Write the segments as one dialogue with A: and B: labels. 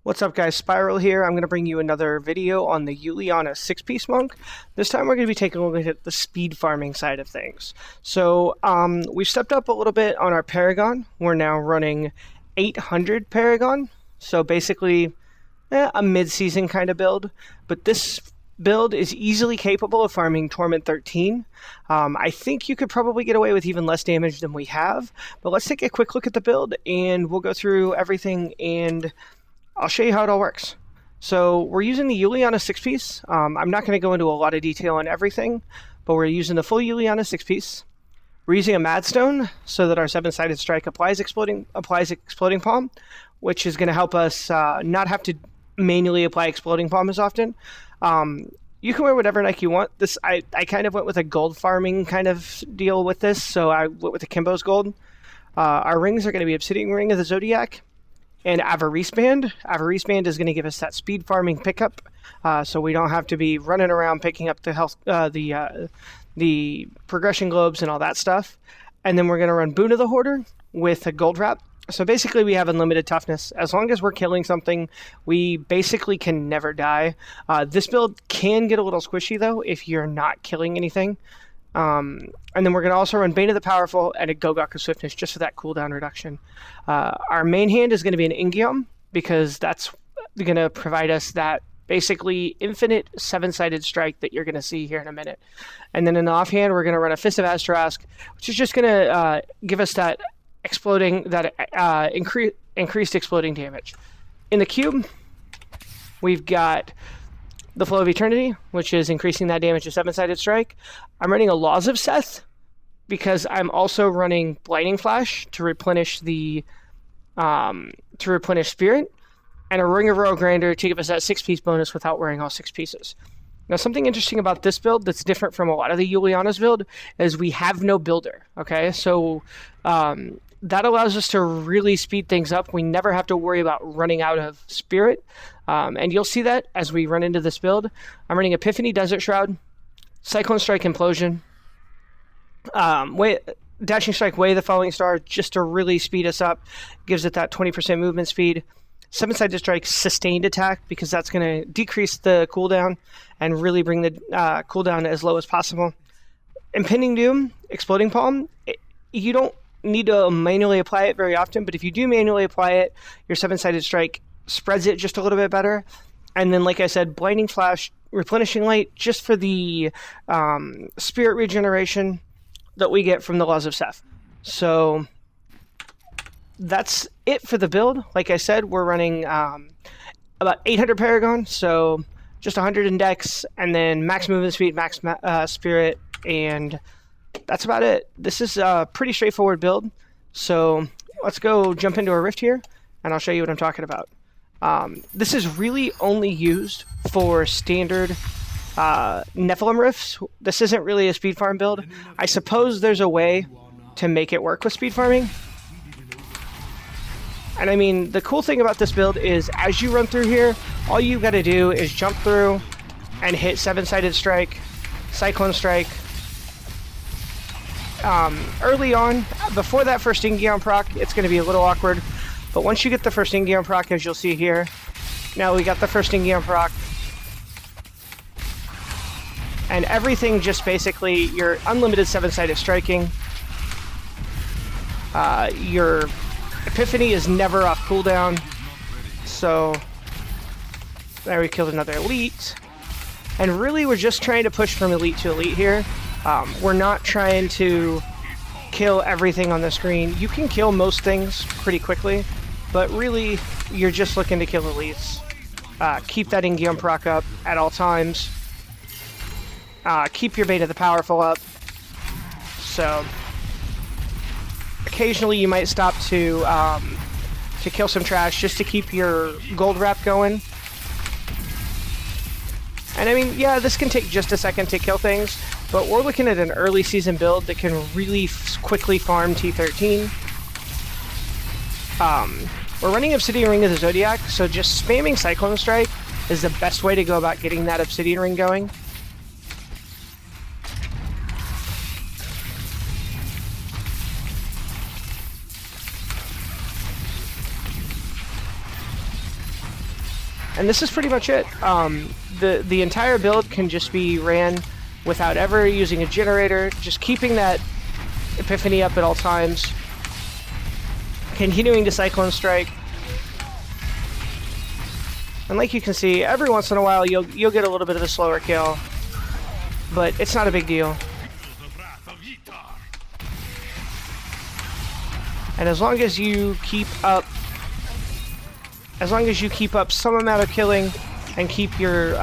A: What's up guys, Spiral here. I'm going to bring you another video on the Uliana 6-piece monk. This time we're going to be taking a look at the speed farming side of things. So we've stepped up a little bit on our Paragon. We're now running 800 Paragon. So basically a mid-season kind of build. But this build is easily capable of farming Torment 13. I think you could probably get away with even less damage than we have. But let's take a quick look at the build and we'll go through everything and I'll show you how it all works. So we're using the Uliana 6-piece. I'm not going to go into a lot of detail on everything, but we're using the full Uliana 6-piece. We're using a Madstone so that our Seven-Sided Strike applies exploding palm, which is going to help us not have to manually apply exploding palm as often. You can wear whatever Nike you want. This I kind of went with a gold farming kind of deal with this, so I went with the Kimbo's gold. Our rings are going to be Obsidian Ring of the Zodiac and Avarice Band. Avarice Band is going to give us that speed farming pickup, so we don't have to be running around picking up the health, the progression globes and all that stuff. And then we're going to run Boon of the Hoarder with a gold wrap. So basically we have unlimited toughness. As long as we're killing something, we basically can never die. This build can get a little squishy though if you're not killing anything. And then we're going to also run Bane of the Powerful and a Gogok of Swiftness just for that cooldown reduction. Our main hand is going to be an In-Geom because that's going to provide us that basically infinite Seven-Sided Strike that you're going to see here in a minute. And then in the offhand, we're going to run a Fist of Astrask, which is just going to give us that increased exploding damage. In the cube, we've got the Flow of Eternity, which is increasing that damage to Seven-Sided Strike. I'm running a Laws of Seth because I'm also running Blinding Flash to replenish the Spirit, and a Ring of Royal Grandeur to give us that 6-piece bonus without wearing all 6 pieces. Now, something interesting about this build that's different from a lot of the Uliana's build is we have no builder. Okay, so that allows us to really speed things up. We never have to worry about running out of Spirit. And you'll see that as we run into this build. I'm running Epiphany Desert Shroud, Cyclone Strike Implosion, Dashing Strike Way of the Falling Star just to really speed us up. Gives it that 20% movement speed. Seven-Sided Strike Sustained Attack because that's going to decrease the cooldown and really bring the cooldown as low as possible. Impending Doom, Exploding Palm. You don't need to manually apply it very often, but if you do manually apply it, your Seven-Sided Strike spreads it just a little bit better. And then, like I said, Blinding Flash, Replenishing Light, just for the spirit regeneration that we get from the Laws of Seth. So that's it for the build. Like I said, we're running about 800 Paragon, so just 100 in Dex, and then max movement speed, max spirit, and that's about it. This is a pretty straightforward build, so let's go jump into a rift here, and I'll show you what I'm talking about. This is really only used for standard Nephilim rifts. This isn't really a speed farm build. I suppose there's a way to make it work with speed farming. And I mean, the cool thing about this build is as you run through here, all you got to do is jump through and hit Seven-Sided Strike, Cyclone Strike. Early on, before that first In-Geom proc, it's going to be a little awkward. But once you get the first In-Geom proc, as you'll see here, now we got the first In-Geom proc. And everything just basically, your unlimited Seven-Sided Striking, your Epiphany is never off cooldown. So, there we killed another Elite. And really, we're just trying to push from Elite to Elite here. We're not trying to kill everything on the screen. You can kill most things pretty quickly, but really, you're just looking to kill Elites. Keep that In-Geom proc up at all times. Keep your Bane of the Powerful up. So, occasionally you might stop to kill some trash just to keep your gold wrap going. And I mean, yeah, this can take just a second to kill things, but we're looking at an early season build that can really quickly farm T13. We're running Obsidian Ring of the Zodiac, so just spamming Cyclone Strike is the best way to go about getting that Obsidian Ring going. And this is pretty much it. The entire build can just be ran without ever using a generator, just keeping that Epiphany up at all times, continuing to Cyclone Strike. And like you can see, every once in a while you'll get a little bit of a slower kill, but it's not a big deal. And as long as you keep up some amount of killing and keep your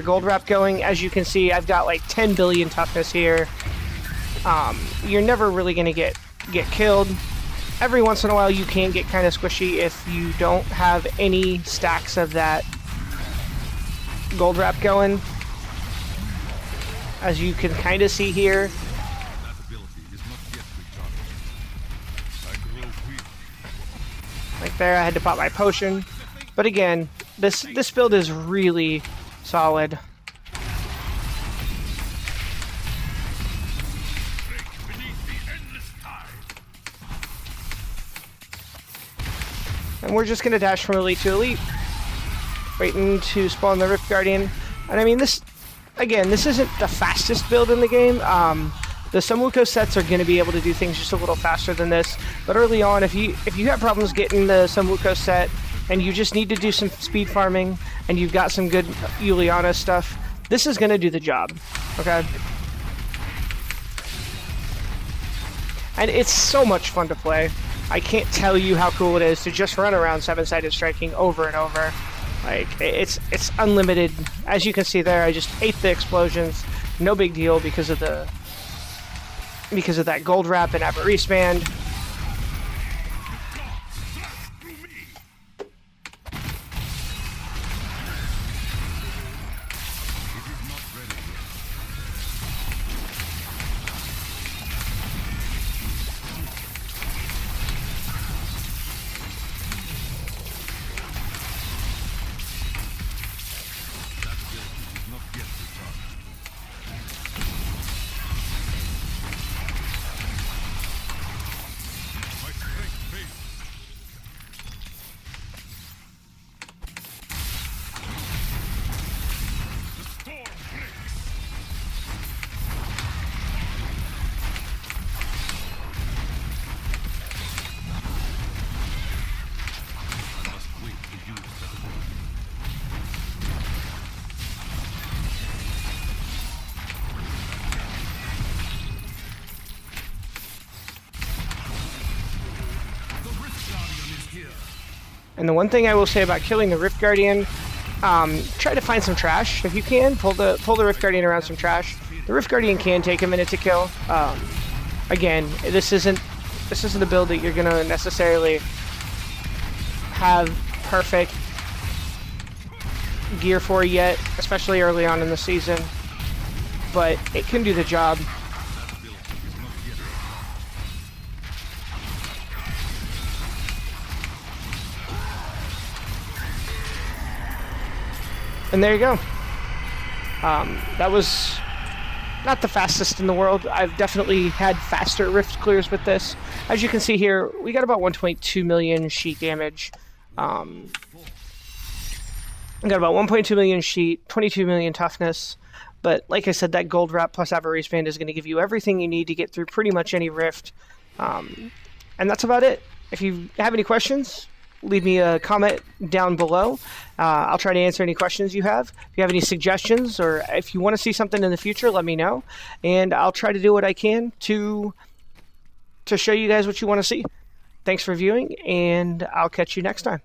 A: gold wrap going, as you can see, I've got like 10 billion toughness here. You're never really gonna get killed. Every once in a while you can get kind of squishy if you don't have any stacks of that gold wrap going. As you can kind of see here. Like there, I had to pop my potion. But again, this build is really solid. And we're just going to dash from Elite to Elite, waiting to spawn the Rift Guardian. And I mean, this isn't the fastest build in the game. The Samwuko sets are going to be able to do things just a little faster than this. But early on, if you have problems getting the Samwuko set, and you just need to do some speed farming, and you've got some good Uliana stuff, this is going to do the job, okay? And it's so much fun to play. I can't tell you how cool it is to just run around seven-sided striking over and over. Like, it's unlimited. As you can see there, I just ate the explosions. No big deal because of that gold wrap and Avarice Band. And the one thing I will say about killing the Rift Guardian, try to find some trash if you can. Pull the Rift Guardian around some trash. The Rift Guardian can take a minute to kill. Again, this isn't a build that you're gonna necessarily have perfect gear for yet, especially early on in the season. But it can do the job. And there you go. That was not the fastest in the world. I've definitely had faster rift clears with this. As you can see here, we got about 1.2 million sheet damage. We got about 1.2 million sheet, 22 million toughness. But like I said, that gold wrap plus Avarice Band is going to give you everything you need to get through pretty much any rift. And that's about it. If you have any questions, leave me a comment down below. I'll try to answer any questions you have. If you have any suggestions or if you want to see something in the future, let me know. And I'll try to do what I can to show you guys what you want to see. Thanks for viewing, and I'll catch you next time.